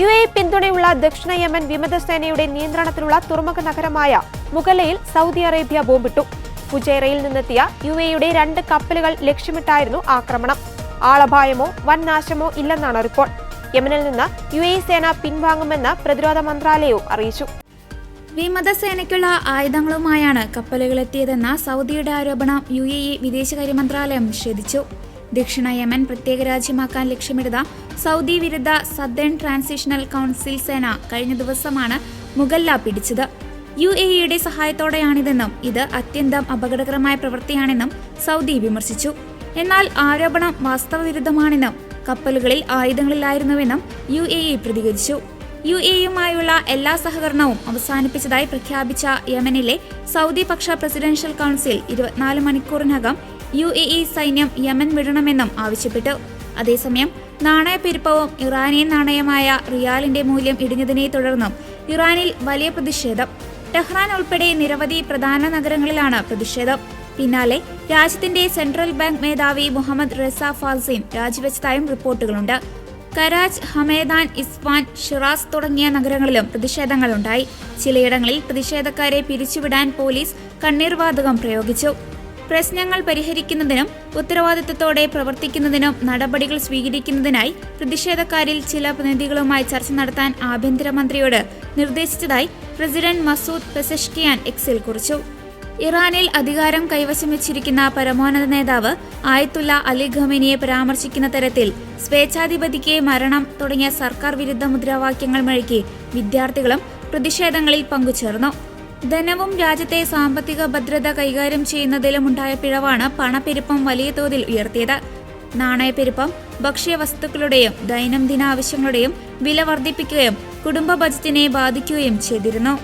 UAE പിന്തുണയുള്ള ദക്ഷിണ Yemen വിമതസേനയുടെ നിയന്ത്രണത്തിലുള്ള തുറമുഖ നഗരമായ മുഗല്ലയിൽ സൗദി അറേബ്യ ബോംബിട്ടു. ഫുജൈറയിൽ നിന്നെത്തിയ UAEയുടെ 2 കപ്പലുകൾ ലക്ഷ്യമിട്ടായിരുന്നു ആക്രമണം. ആളപായമോ വൻ നാശമോ ഇല്ലെന്നാണ് റിപ്പോർട്ട്. യമനിൽ നിന്ന് UAE സേന പിൻവാങ്ങുമെന്ന് പ്രതിരോധ മന്ത്രാലയവും അറിയിച്ചു. വിമതസേനയ്ക്കുള്ള ആയുധങ്ങളുമായാണ് കപ്പലുകളെത്തിയതെന്ന സൗദിയുടെ ആരോപണം UAE വിദേശകാര്യ മന്ത്രാലയം നിഷേധിച്ചു. ദക്ഷിണ യമൻ പ്രത്യേക രാജ്യമാക്കാൻ ലക്ഷ്യമിടുന്ന സൗദി വിരുദ്ധ സദേൺ ട്രാൻസിഷണൽ കൗൺസിൽ സേന കഴിഞ്ഞ ദിവസമാണ് മുഗല്ല പിടിച്ചത്. UAEയുടെ സഹായത്തോടെയാണിതെന്നും ഇത് അത്യന്തം അപകടകരമായ പ്രവൃത്തിയാണെന്നും സൗദി വിമർശിച്ചു. എന്നാൽ ആരോപണം വാസ്തവവിരുദ്ധമാണെന്നും കപ്പലുകളിൽ ആയുധങ്ങളില്ലായിരുന്നുവെന്നും UAE പ്രതികരിച്ചു. UAEയുമായുള്ള എല്ലാ സഹകരണവും അവസാനിപ്പിച്ചതായി പ്രഖ്യാപിച്ച യമനിലെ സൗദി പക്ഷ പ്രസിഡൻഷ്യൽ കൗൺസിൽ 24 മണിക്കൂറിനകം UAE സൈന്യം യമൻ വിടണമെന്നും ആവശ്യപ്പെട്ടു. അതേസമയം നാണയപ്പെരുപ്പവും ഇറാനിയൻ നാണയമായ റിയാലിന്റെ മൂല്യം ഇടിഞ്ഞതിനെ തുടർന്നും ഇറാനിൽ വലിയ പ്രതിഷേധം. ടെഹ്റാൻ ഉൾപ്പെടെ നിരവധി പ്രധാന നഗരങ്ങളിലാണ് പ്രതിഷേധം. പിന്നാലെ രാജ്യത്തിന്റെ സെൻട്രൽ ബാങ്ക് മേധാവി മുഹമ്മദ് റസ ഫാസിൻ രാജിവെച്ചതായും റിപ്പോർട്ടുകളുണ്ട്. കരാച്ച്, ഹമേദാൻ, ഇസ്ഫാൻ, ഷിറാസ് തുടങ്ങിയ നഗരങ്ങളിലും പ്രതിഷേധങ്ങളുണ്ടായി. ചിലയിടങ്ങളിൽ പ്രതിഷേധക്കാരെ പിരിച്ചുവിടാൻ പോലീസ് കണ്ണീർവാതകം പ്രയോഗിച്ചു. പ്രശ്നങ്ങൾ പരിഹരിക്കുന്നതിനും ഉത്തരവാദിത്തത്തോടെ പ്രവർത്തിക്കുന്നതിനും നടപടികൾ സ്വീകരിക്കുന്നതിനായി പ്രതിഷേധക്കാരിൽ ചില പ്രതിനിധികളുമായി ചർച്ച നടത്താൻ ആഭ്യന്തരമന്ത്രിയോട് നിർദ്ദേശിച്ചതായി പ്രസിഡന്റ് മസൂദ് പെസഷ്കിയാൻ എക്സിൽ കുറിച്ചു. ഇറാനിൽ അധികാരം കൈവശം വെച്ചിരിക്കുന്ന പരമോന്നത നേതാവ് ആയത്തുള്ള അലി ഖമേനിയെ പരാമർശിക്കുന്ന തരത്തിൽ സ്വേച്ഛാധിപതിക്ക് മരണം തുടങ്ങിയ സർക്കാർ വിരുദ്ധ മുദ്രാവാക്യങ്ങൾ മുഴക്കി വിദ്യാർത്ഥികളും പ്രതിഷേധങ്ങളിൽ പങ്കുചേർന്നു. ധനവും രാജ്യത്തെ സാമ്പത്തിക ഭദ്രത കൈകാര്യം ചെയ്യുന്നതിലും ഉണ്ടായ പിഴവാണ് പണപ്പെരുപ്പം വലിയ തോതിൽ ഉയർത്തിയത്. നാണയപ്പെരുപ്പം ഭക്ഷ്യവസ്തുക്കളുടെയും ദൈനംദിന ആവശ്യങ്ങളുടെയും വില വർദ്ധിപ്പിക്കുകയും കുടുംബ ബജറ്റിനെ ബാധിക്കുകയും ചെയ്തിരുന്നു.